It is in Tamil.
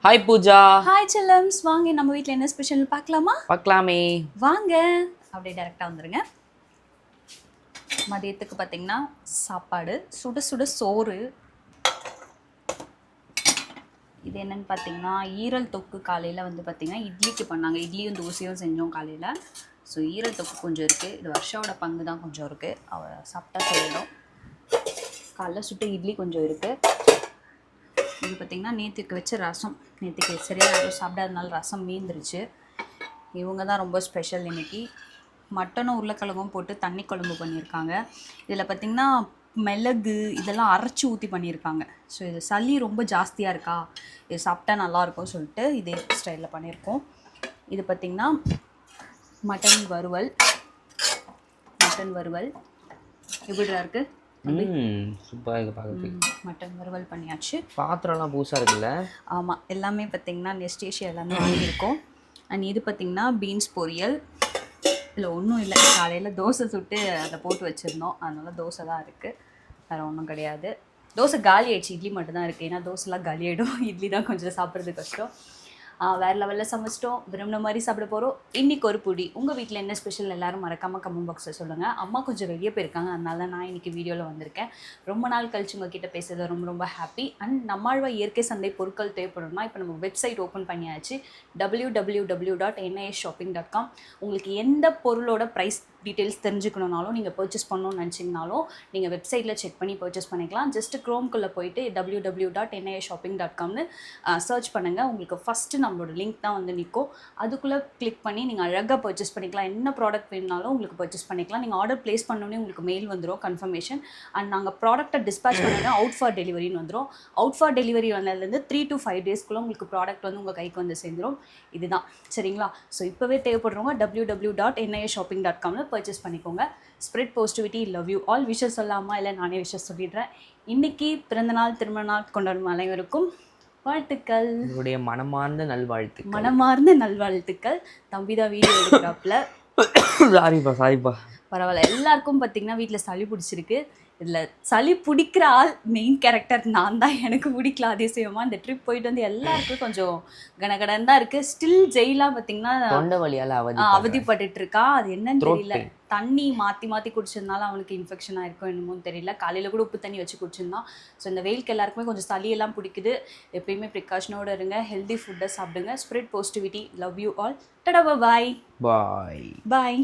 ஹாய் பூஜா. ஹாய் செல்லம்ஸ், வாங்க நம்ம வீட்டில் என்ன ஸ்பெஷல் பார்க்கலாமா? பார்க்கலாமே வாங்க, அப்படியே டேரெக்டாக வந்துடுங்க. மதியத்துக்கு பார்த்தீங்கன்னா சாப்பாடு, சுட சுட சோறு. இது என்னன்னு பார்த்தீங்கன்னா ஈரல் தொக்கு. காலையில் வந்து பார்த்தீங்கன்னா இட்லிக்கு பண்ணாங்க, இட்லியும் தோசையும் செஞ்சோம் காலையில். ஸோ ஈரல் தொக்கு கொஞ்சம் இருக்குது, இது வருஷோட பங்கு தான் கொஞ்சம் இருக்குது, அவள் சாப்பிட்டா சொல்லிடும். காலைல சுட்ட இட்லி கொஞ்சம் இருக்குது. இது பார்த்திங்கன்னா நேற்றுக்கு வச்ச ரசம், நேற்றுக்கு சரியாக யாரும் சாப்பிடாதனால ரசம் மீந்துருச்சு. இவங்க தான் ரொம்ப ஸ்பெஷல் இன்றைக்கி. மட்டனும் உருளைக்கிழங்கும் போட்டு தண்ணி குழம்பு பண்ணியிருக்காங்க. இதில் பார்த்திங்கன்னா மிளகு இதெல்லாம் அரைச்சி ஊற்றி பண்ணியிருக்காங்க. ஸோ இது சளி ரொம்ப ஜாஸ்தியாக இருக்கா, இது சாப்பிட்டா நல்லாயிருக்கும் சொல்லிட்டு இதே ஸ்டைலில் பண்ணியிருக்கோம். இது பார்த்திங்கன்னா மட்டன் வறுவல். மட்டன் வறுவல் எப்படிடா இருக்குது? சூப்பராக இருக்குது பார்க்குறதுக்கு. மட்டன் வறுவல் பண்ணியாச்சு. பாத்திரம்லாம் புதுசாக இருக்குல்ல? ஆமாம், எல்லாமே பார்த்திங்கன்னா நெஸ்டேஷியா எல்லாமே வாங்கியிருக்கோம். அண்ட் இது பார்த்திங்கன்னா பீன்ஸ் பொரியல். இல்லை ஒன்றும் இல்லை, காலையில் தோசை சுட்டு அதை போட்டு வச்சுருந்தோம், அதனால் தோசை தான் இருக்குது, வேறு ஒன்றும் கிடையாது. தோசை காலி ஆகிடுச்சு, இட்லி மட்டும்தான் இருக்குது. ஏன்னா தோசைலாம் காலி ஆகிடும், இட்லி தான் கொஞ்சம் சாப்பிட்றது கஷ்டம். வேறு லெவலில் சமைச்சிட்டோம், விரும்பின மாதிரி சாப்பிட போகிறோம். இன்றைக்கி ஒரு புடி. உங்கள் வீட்டில் என்ன ஸ்பெஷல் எல்லோரும் மறக்காமல் கமெண்ட் பாக்ஸில் சொல்லுங்கள். அம்மா கொஞ்சம் வெளியே போயிருக்காங்க, அதனால நான் இன்றைக்கி வீடியோவில் வந்திருக்கேன். ரொம்ப நாள் கழிச்சு உங்ககிட்ட பேசுறது ரொம்ப ரொம்ப ஹாப்பி. அண்ட் நம்மாழ்வா இயற்கை சந்தை பொருட்கள் தேவைப்படும்னா இப்போ நம்ம வெப்சைட் ஓப்பன் பண்ணியாச்சு, www.nisshopping.com. உங்களுக்கு எந்த பொருளோட ப்ரைஸ் டீட்டெயில்ஸ் தெரிஞ்சுக்கணுன்னாலும், நீங்கள் பர்ச்சேஸ் பண்ணணும்னு நினச்சிங்கனாலும் நீங்கள் வெப்சைட்டில் செக் பண்ணி பர்ச்சேஸ் பண்ணிக்கலாம். ஜஸ்ட்டு க்ரோம்குள்ளே போயிட்டு www.nisshopping.comனு சர்ச் பண்ணுங்கள். உங்களுக்கு ஃபஸ்ட்டு நம்மளோட லிங்க் தான் வந்து நிற்கும், அதுக்குள்ளே கிளிக் பண்ணி நீங்கள் அழகாக பர்ச்சேஸ் பண்ணிக்கலாம். என்ன ப்ராடக்ட் வேணுனாலும் உங்களுக்கு பர்ச்சேஸ் பண்ணிக்கலாம். நீங்கள் ஆர்டர் ப்ளேஸ் பண்ணோன்னே உங்களுக்கு மெயில் வந்துடும் கன்ஃபர்மேஷன். அண்ட் நாங்கள் ப்ராடக்ட்டை டிஸ்பேச் பண்ணோன்னா அவுட் ஃபார் டெலிவரின்னு வந்துடும். அவுட் ஃபார் டெலிவரி வந்ததுலேருந்து 3 to 5 daysக்குள்ளே உங்களுக்கு ப்ராடக்ட் வந்து உங்கள் கைக்கு வந்து சேர்ந்துடும். இதுதான் சரிங்களா? ஸோ இப்போவே தேவைப்படுறவங்க www.nisshopping.comல பர்ச்சேஸ் பண்ணிக்கோங்க. Spread positivity, love you all. Wishes சொல்லாமா? இல்லை நானே விஷஸ் சொல்லிடுறேன். இன்றைக்கி பிறந்தநாள் திருமண நாள் கொண்டாடும் அனைவருக்கும் வாழ்த்துக்கள். உங்களுடைய மனமார்ந்த நல்வாழ்த்துக்கள். மனமார்ந்த நல்வாழ்த்துக்கள். தம்பிதான் வீடியோ எடுக்கிறாப்புல. சாரிப்பா. பரவாயில்ல. எல்லாருக்கும் பார்த்தீங்கன்னா வீட்டில் சளி பிடிச்சிருக்கு. இதில் சளி பிடிக்கிற ஆள் மெயின் கேரக்டர் நான் தான். எனக்கு பிடிக்கல அதிசயமாக. இந்த ட்ரிப் போயிட்டு வந்து எல்லாருக்கும் கொஞ்சம் கனகடன் தான் இருக்குது. ஸ்டில் ஜெயிலாம் பார்த்தீங்கன்னா தொண்டை வலியால் அவதிப்பட்டு இருக்கா. அது என்னன்னு தெரியல, தண்ணி மாற்றி மாற்றி குடிச்சதுனால அவனுக்கு இன்ஃபெக்ஷன் ஆகிருக்கும் என்னமோ தெரியல. காலையில் கூட உப்பு தண்ணி வச்சு குடிச்சிருந்தான். ஸோ இந்த வெயிலுக்கு எல்லாருக்குமே கொஞ்சம் சளியெல்லாம் பிடிக்குது. எப்பயுமே ப்ரிகாஷனோடு இருங்க, ஹெல்தி ஃபுட்டை சாப்பிடுங்க. Spread positivity, love you all. டடா, பாய் பாய் பாய்.